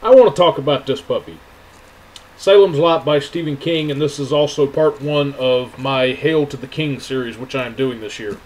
I want to talk about this puppy. Salem's Lot by Stephen King, and this is also part one of my Hail to the King series, which I am doing this year.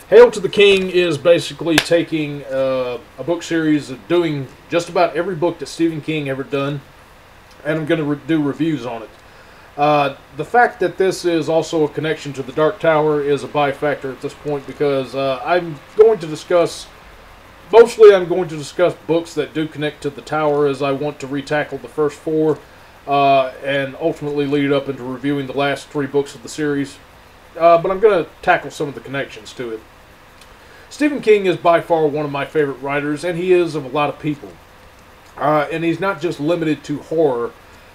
Hail to the King is basically taking a book series of doing just about every book that Stephen King ever done, and I'm going to do reviews on it. The fact that this is also a connection to the Dark Tower is a byfactor at this point, because I'm going to discuss books that do connect to the Tower, as I want to retackle the first four, and ultimately lead up into reviewing the last three books of the series. But I'm going to tackle some of the connections to it. Stephen King is by far one of my favorite writers, and he is of a lot of people. And he's not just limited to horror,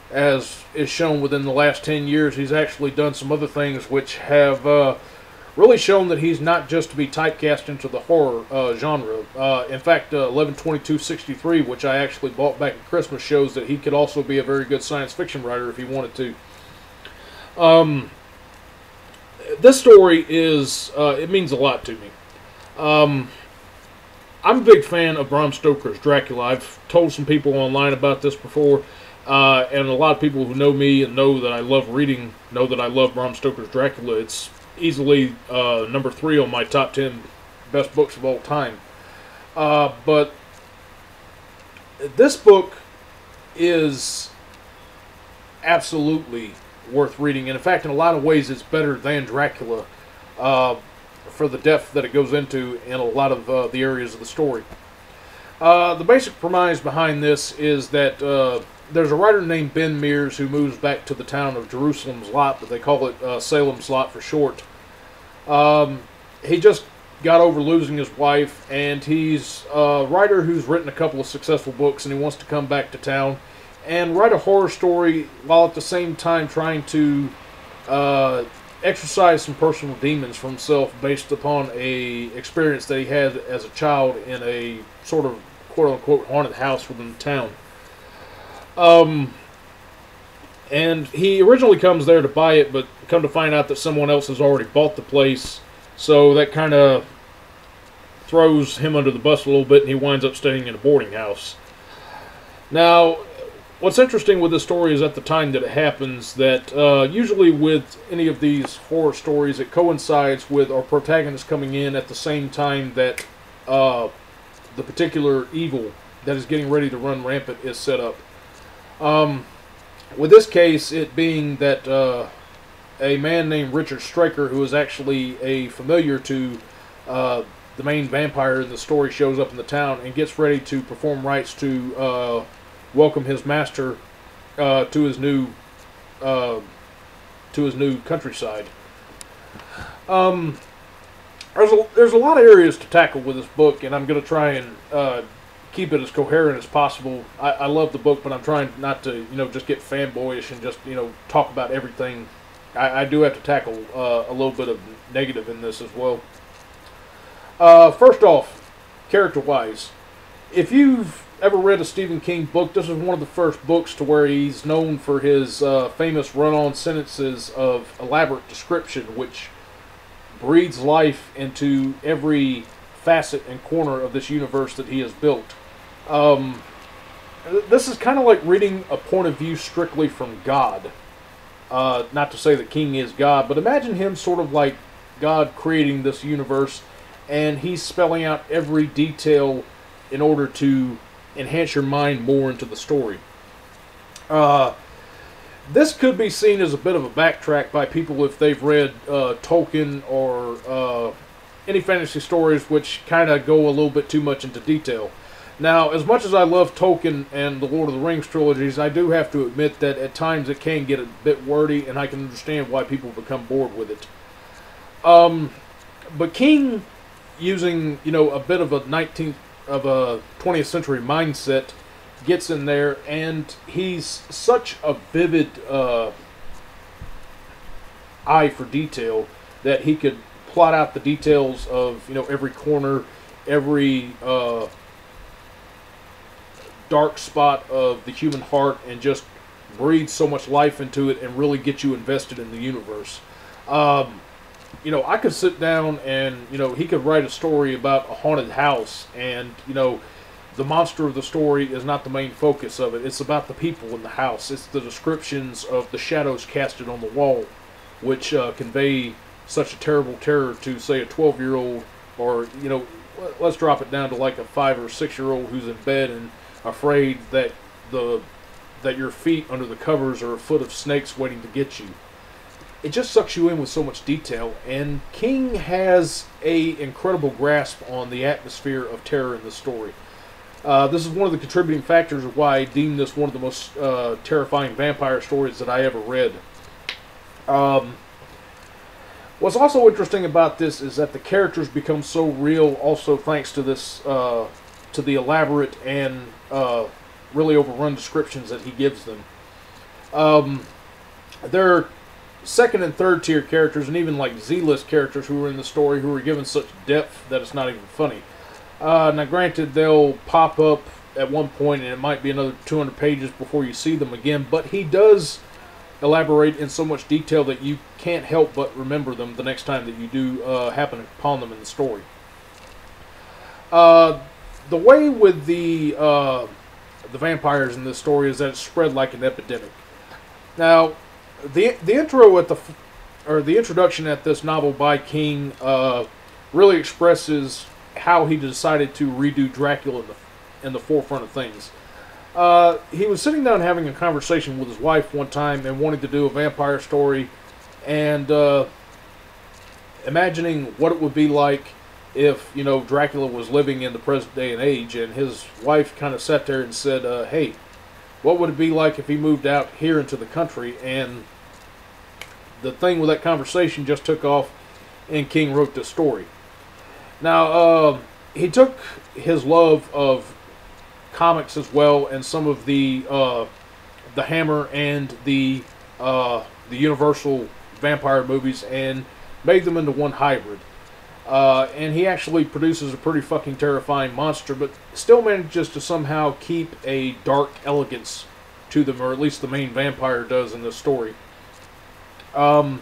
as is shown within the last 10 years. He's actually done some other things which have really shown that he's not just to be typecast into the horror genre. In fact, 11/22/63, which I actually bought back at Christmas, shows that he could also be a very good science fiction writer if he wanted to. This story is, it means a lot to me. I'm a big fan of Bram Stoker's Dracula. I've told some people online about this before, and a lot of people who know me and know that I love reading know that I love Bram Stoker's Dracula. It's easily number 3 on my top 10 best books of all time. But this book is absolutely worth reading, and in fact, in a lot of ways, it's better than Dracula for the depth that it goes into in a lot of the areas of the story. The basic premise behind this is that there's a writer named Ben Mears who moves back to the town of Jerusalem's Lot, but they call it Salem's Lot for short. He just got over losing his wife, and he's a writer who's written a couple of successful books, and he wants to come back to town and write a horror story while at the same time trying to exercise some personal demons for himself based upon a experience that he had as a child in a sort of quote-unquote haunted house within the town. And he originally comes there to buy it, but come to find out that someone else has already bought the place, so that kind of throws him under the bus a little bit, and he winds up staying in a boarding house. Now, what's interesting with this story is at the time that it happens, that usually with any of these horror stories, it coincides with our protagonist coming in at the same time that the particular evil that is getting ready to run rampant is set up. With this case, it being that a man named Richard Straker, who is actually a familiar to the main vampire in the story, shows up in the town and gets ready to perform rites to welcome his master to his new countryside. There's a lot of areas to tackle with this book, and I'm going to try and keep it as coherent as possible. I love the book, but I'm trying not to, just get fanboyish and just, talk about everything. I do have to tackle a little bit of negative in this as well. First off, character-wise, if you've ever read a Stephen King book, this is one of the first books to where he's known for his famous run-on sentences of elaborate description, which breathes life into every facet and corner of this universe that he has built. This is kind of like reading a point of view strictly from God. Not to say that King is God, but imagine him sort of like God creating this universe, and he's spelling out every detail in order to enhance your mind more into the story. This could be seen as a bit of a backtrack by people if they've read Tolkien or any fantasy stories which kind of go a little bit too much into detail. Now, as much as I love Tolkien and the Lord of the Rings trilogies, I do have to admit that at times it can get a bit wordy, and I can understand why people become bored with it. But King, using a bit of a 20th century mindset, gets in there, and he's such a vivid eye for detail that he could plot out the details of every corner, every dark spot of the human heart, and just breathe so much life into it and really get you invested in the universe. I could sit down and he could write a story about a haunted house, and the monster of the story is not the main focus of it. It's about the people in the house. It's the descriptions of the shadows casted on the wall, which convey such a terrible terror to, say, a 12-year-old, or, you know, let's drop it down to like a 5 or 6-year-old who's in bed and afraid that your feet under the covers are a foot of snakes waiting to get you. It just sucks you in with so much detail, and King has a incredible grasp on the atmosphere of terror in the story. This is one of the contributing factors of why I deem this one of the most terrifying vampire stories that I ever read. What's also interesting about this is that the characters become so real, also thanks to this, to the elaborate and really overrun descriptions that he gives them. There are second and third tier characters, and even like Z-list characters who are in the story, who are given such depth that it's not even funny. Now granted, they'll pop up at one point and it might be another 200 pages before you see them again, but he does elaborate in so much detail that you can't help but remember them the next time that you do happen upon them in the story. The way with the vampires in this story is that it's spread like an epidemic. Now, the intro at the introduction at this novel by King really expresses how he decided to redo Dracula in the forefront of things. He was sitting down having a conversation with his wife one time and wanted to do a vampire story, and imagining what it would be like if, you know, Dracula was living in the present day and age, and his wife kind of sat there and said, hey, what would it be like if he moved out here into the country? And the thing with that conversation just took off, and King wrote this story. Now, he took his love of comics as well, and some of the Hammer and the Universal vampire movies, and made them into one hybrid. And he actually produces a pretty fucking terrifying monster, but still manages to somehow keep a dark elegance to them, or at least the main vampire does in this story. The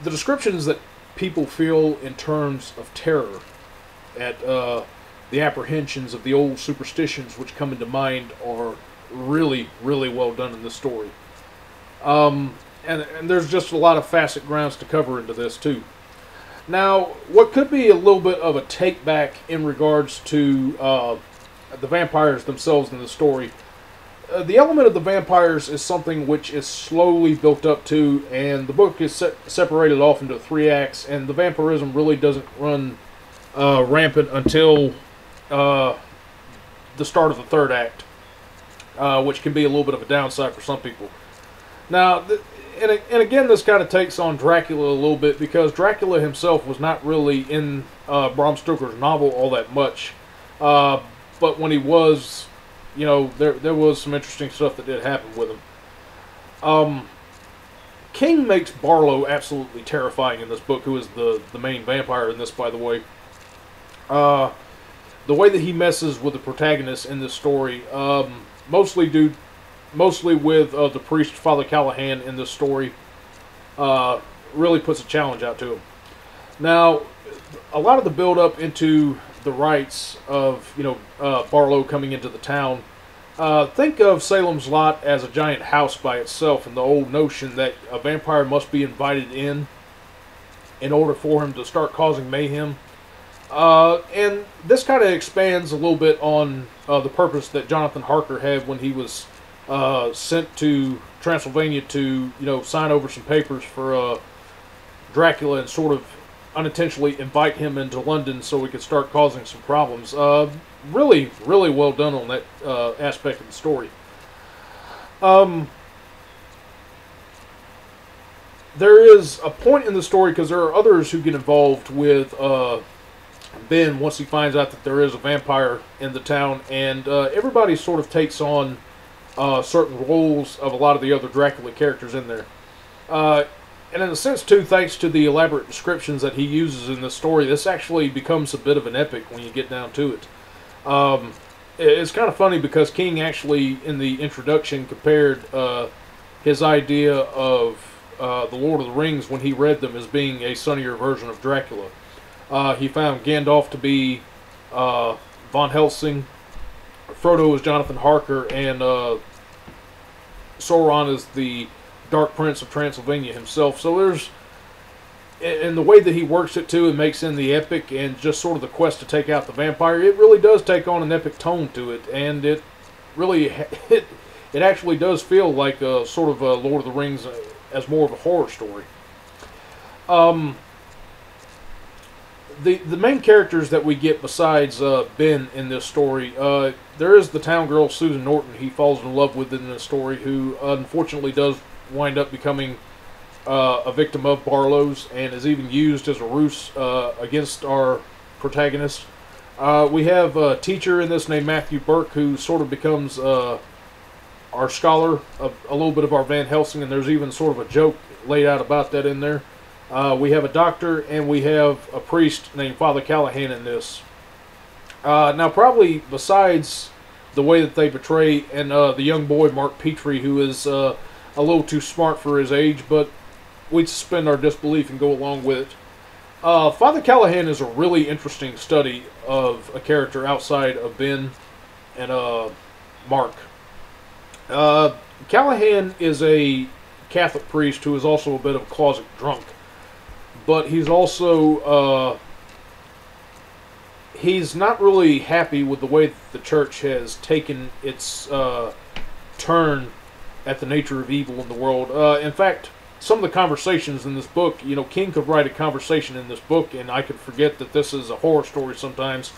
descriptions that people feel in terms of terror at the apprehensions of the old superstitions which come into mind are really, really well done in this story. And there's just a lot of facet grounds to cover into this too. Now, what could be a little bit of a take back in regards to the vampires themselves in the story, the element of the vampires is something which is slowly built up to, and the book is separated off into 3 acts, and the vampirism really doesn't run rampant until the start of the 3rd act, which can be a little bit of a downside for some people. Now, and again, this kind of takes on Dracula a little bit, because Dracula himself was not really in Bram Stoker's novel all that much, but when he was, you know, there was some interesting stuff that did happen with him. King makes Barlow absolutely terrifying in this book, who is the main vampire in this, by the way. The way that he messes with the protagonist in this story, mostly with the priest Father Callahan in this story, really puts a challenge out to him. Now, a lot of the build-up into the rites of, you know, Barlow coming into the town, think of Salem's Lot as a giant house by itself, and the old notion that a vampire must be invited in order for him to start causing mayhem. And this kind of expands a little bit on the purpose that Jonathan Harker had when he was sent to Transylvania to, you know, sign over some papers for Dracula and sort of unintentionally invite him into London so we could start causing some problems. Really, really well done on that aspect of the story. There is a point in the story, because there are others who get involved with Ben once he finds out that there is a vampire in the town, and everybody sort of takes on certain roles of a lot of the other Dracula characters in there. And in a sense, too, thanks to the elaborate descriptions that he uses in the story, this actually becomes a bit of an epic when you get down to it. It's kind of funny, because King actually, in the introduction, compared his idea of the Lord of the Rings when he read them as being a sunnier version of Dracula. He found Gandalf to be Von Helsing. Frodo is Jonathan Harker, and Sauron is the Dark Prince of Transylvania himself. So there's, and the way that he works it too, and makes in the epic and just sort of the quest to take out the vampire, it really does take on an epic tone to it, and it really it actually does feel like a sort of a Lord of the Rings as more of a horror story. The main characters that we get besides Ben in this story, there is the town girl Susan Norton he falls in love with in this story, who unfortunately does wind up becoming a victim of Barlow's and is even used as a ruse against our protagonist. We have a teacher in this named Matthew Burke, who sort of becomes our scholar, a little bit of our Van Helsing, and there's even sort of a joke laid out about that in there. We have a doctor, and we have a priest named Father Callahan in this. Now, probably besides the way that they portray, and the young boy Mark Petrie, who is a little too smart for his age, but we suspend our disbelief and go along with it. Father Callahan is a really interesting study of a character outside of Ben and Mark. Callahan is a Catholic priest who is also a bit of a closet drunk. But he's also, he's not really happy with the way that the church has taken its turn at the nature of evil in the world. In fact, some of the conversations in this book, you know, King could write a conversation in this book, and I could forget that this is a horror story sometimes,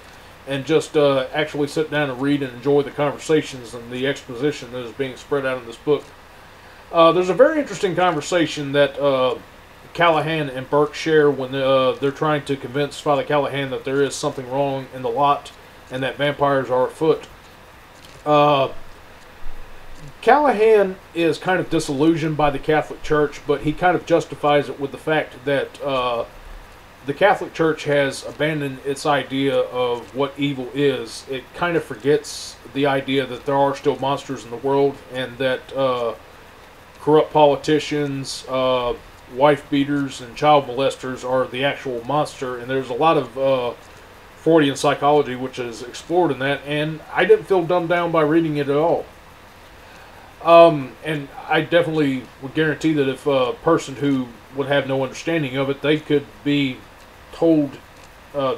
and just actually sit down and read and enjoy the conversations and the exposition that is being spread out in this book. There's a very interesting conversation that Callahan and Burke share when they're trying to convince Father Callahan that there is something wrong in the lot and that vampires are afoot. Callahan is kind of disillusioned by the Catholic Church, but he kind of justifies it with the fact that the Catholic Church has abandoned its idea of what evil is. It kind of forgets the idea that there are still monsters in the world, and that corrupt politicians, wife beaters, and child molesters are the actual monster. And there's a lot of Freudian psychology which is explored in that, and I didn't feel dumbed down by reading it at all. And I definitely would guarantee that if a person who would have no understanding of it, they could be told,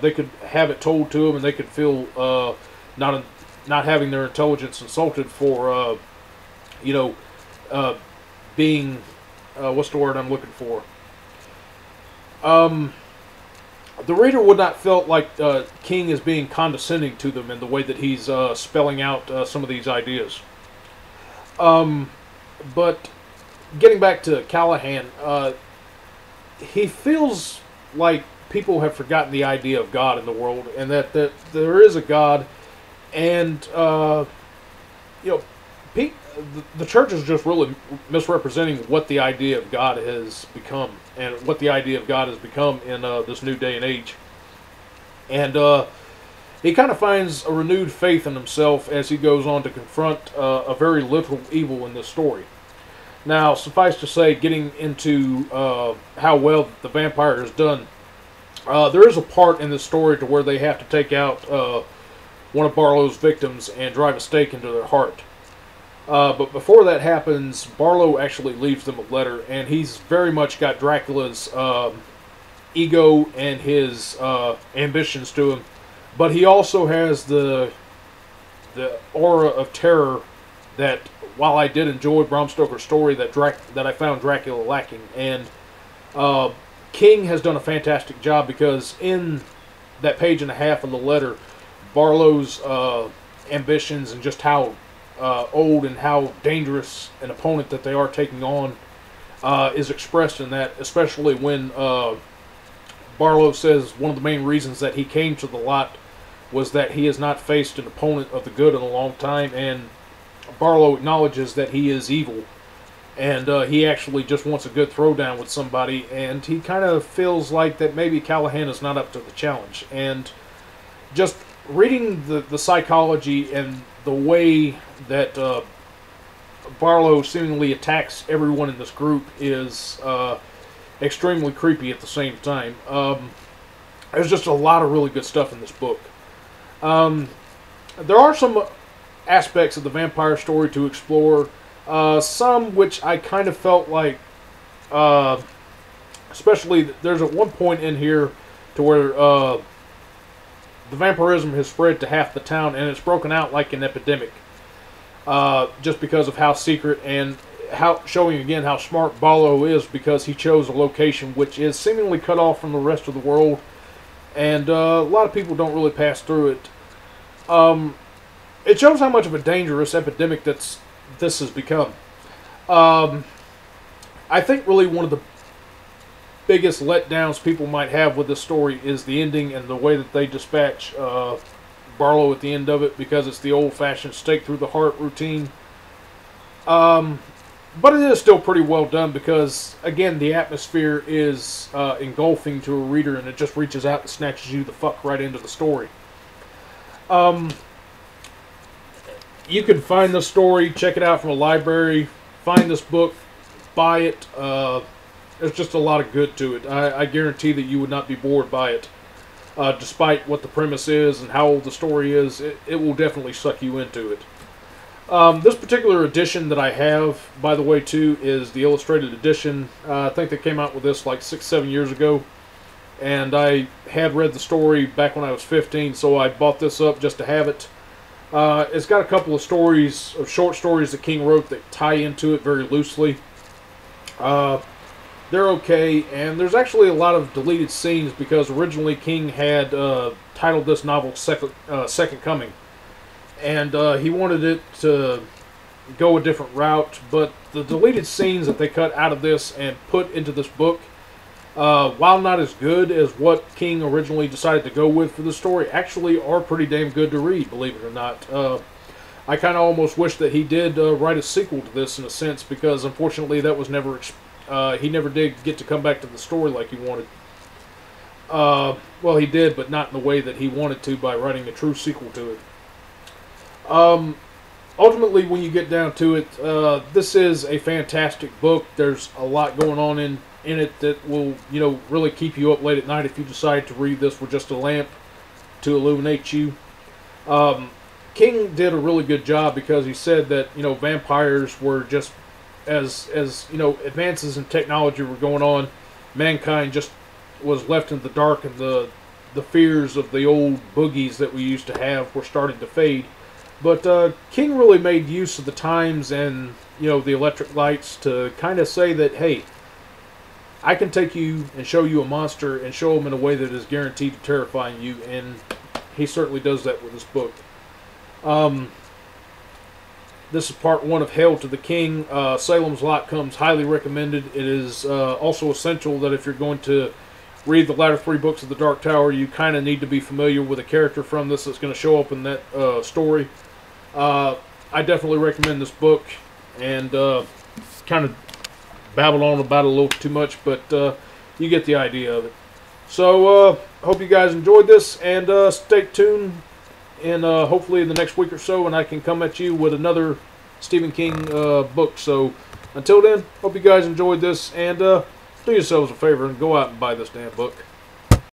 they could have it told to them, and they could feel not having their intelligence insulted for, you know, being, what's the word I'm looking for? The reader would not feel like King is being condescending to them in the way that he's spelling out some of these ideas. But getting back to Callahan, he feels like people have forgotten the idea of God in the world, and that there is a God, and you know, the church is just really misrepresenting what the idea of God has become, and what the idea of God has become in this new day and age. And he kind of finds a renewed faith in himself as he goes on to confront a very literal evil in this story. Now, suffice to say, getting into how well the vampire is done, there is a part in this story to where they have to take out one of Barlow's victims and drive a stake into their heart. But before that happens, Barlow actually leaves them a letter, and he's very much got Dracula's ego and his ambitions to him. But he also has the aura of terror that, while I did enjoy Bram Stoker's story, that I found Dracula lacking. And King has done a fantastic job, because in that page and a half of the letter, Barlow's ambitions and just how old and how dangerous an opponent that they are taking on is expressed in that, especially when Barlow says one of the main reasons that he came to the lot was that he has not faced an opponent of the good in a long time, and Barlow acknowledges that he is evil, and he actually just wants a good throwdown with somebody, and he kind of feels like that maybe Callahan is not up to the challenge. And just reading the psychology and the way that Barlow seemingly attacks everyone in this group is extremely creepy at the same time. There's just a lot of really good stuff in this book. There are some aspects of the vampire story to explore. Some which I kind of felt like, especially there's at one point in here to where the vampirism has spread to half the town and it's broken out like an epidemic. Just because of how secret and how showing again how smart Barlow is, because he chose a location which is seemingly cut off from the rest of the world, and a lot of people don't really pass through it. It shows how much of a dangerous epidemic this has become. I think really one of the biggest letdowns people might have with this story is the ending and the way that they dispatch Barlow at the end of it, because it's the old-fashioned stake through the heart routine. But it is still pretty well done because, again, the atmosphere is engulfing to a reader, and it just reaches out and snatches you the fuck right into the story. You can find the story, check it out from a library, find this book, buy it. There's just a lot of good to it. I guarantee that you would not be bored by it. Despite what the premise is and how old the story is, it will definitely suck you into it. This particular edition that I have, by the way, too, is the illustrated edition. I think they came out with this like 6-7 years ago. And I had read the story back when I was 15, so I bought this up just to have it. It's got a couple of stories, of short stories that King wrote that tie into it very loosely. They're okay, and there's actually a lot of deleted scenes because originally King had titled this novel Second Coming. And he wanted it to go a different route, but the deleted scenes that they cut out of this and put into this book, while not as good as what King originally decided to go with for the story, actually are pretty damn good to read, believe it or not. I kind of almost wish that he did write a sequel to this in a sense, because unfortunately that was never, he never did get to come back to the story like he wanted. Well, he did, but not in the way that he wanted to by writing a true sequel to it. Ultimately, when you get down to it, this is a fantastic book. There's a lot going on in it that will, really keep you up late at night if you decide to read this with just a lamp to illuminate you. King did a really good job because he said that, vampires were just, as advances in technology were going on, mankind just was left in the dark, and the fears of the old boogies that we used to have were starting to fade. But King really made use of the times and, the electric lights to kind of say that, hey, I can take you and show you a monster and show him in a way that is guaranteed to terrify you, and he certainly does that with this book. This is part 1 of Hail to the King. Salem's Lot comes highly recommended. It is also essential that if you're going to read the latter 3 books of the Dark Tower, you kind of need to be familiar with a character from this that's going to show up in that story. I definitely recommend this book, and kind of babbled on about it a little too much, but you get the idea of it. So, hope you guys enjoyed this, and stay tuned, and hopefully in the next week or so, and I can come at you with another Stephen King book. So, until then, hope you guys enjoyed this, and do yourselves a favor and go out and buy this damn book.